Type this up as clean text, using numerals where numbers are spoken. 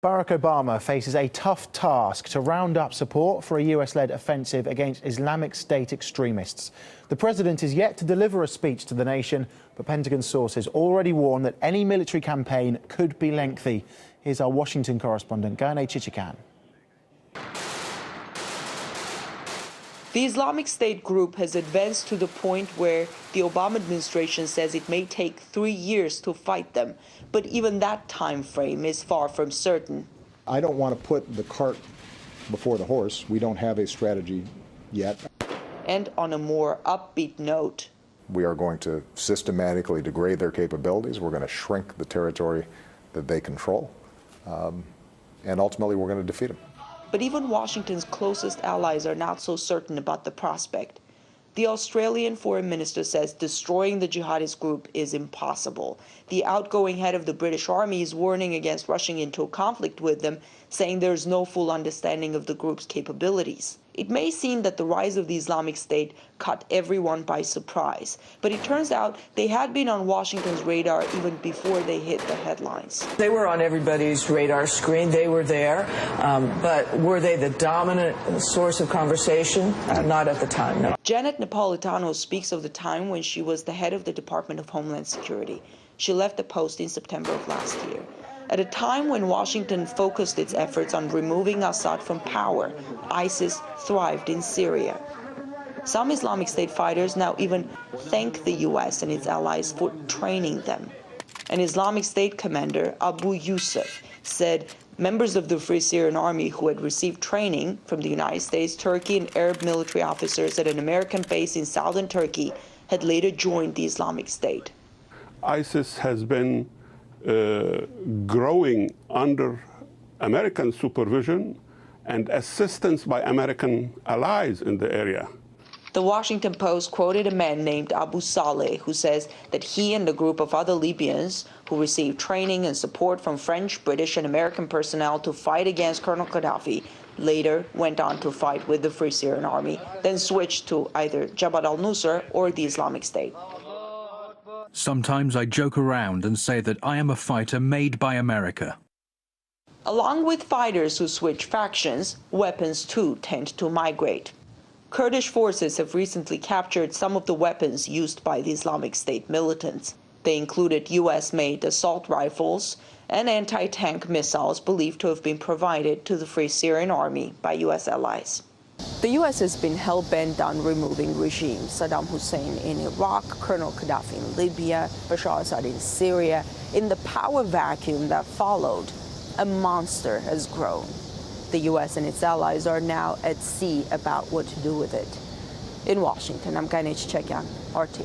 Barack Obama faces a tough task to round up support for a US-led offensive against Islamic State extremists. The president is yet to deliver a speech to the nation, but Pentagon sources already warn that any military campaign could be lengthy. Here's our Washington correspondent, Gane Chichikan. The Islamic State group has advanced to the point where the Obama administration says it may take 3 years to fight them. But even that time frame is far from certain. I don't want to put the cart before the horse. We don't have a strategy yet. And on a more upbeat note, we are going to systematically degrade their capabilities. We're going to shrink the territory that they control. And ultimately, we're going to defeat them. But even Washington's closest allies are not so certain about the prospect. The Australian foreign minister says destroying the jihadist group is impossible. The outgoing head of the British Army is warning against rushing into a conflict with them, saying there is no full understanding of the group's capabilities. It may seem that the rise of the Islamic State caught everyone by surprise, but it turns out they had been on Washington's radar even before they hit the headlines. They were on everybody's radar screen. They were there, but were they the dominant source of conversation? Not at the time, no. Janet Napolitano speaks of the time when she was the head of the Department of Homeland Security. She left the post in September of last year. At a time when Washington focused its efforts on removing Assad from power, ISIS thrived in Syria. Some Islamic State fighters now even thank the U.S. and its allies for training them. An Islamic State commander, Abu Yusuf, said members of the Free Syrian Army who had received training from the United States, Turkey, and Arab military officers at an American base in southern Turkey had later joined the Islamic State. ISIS has been growing under American supervision and assistance by American allies in the area. The Washington Post quoted a man named Abu Saleh who says that he and a group of other Libyans who received training and support from French, British, and American personnel to fight against Colonel Gaddafi later went on to fight with the Free Syrian Army, then switched to either Jabhat al-Nusra or the Islamic State. Sometimes I joke around and say that I am a fighter made by America. Along with fighters who switch factions, weapons too tend to migrate. Kurdish forces have recently captured some of the weapons used by the Islamic State militants. They included U.S.-made assault rifles and anti-tank missiles believed to have been provided to the Free Syrian Army by U.S. allies. The U.S. has been hell-bent on removing regimes: Saddam Hussein in Iraq, Colonel Gaddafi in Libya, Bashar al-Assad in Syria. In the power vacuum that followed, a monster has grown. The U.S. and its allies are now at sea about what to do with it. In Washington, I'm Gane Chichikan, RT.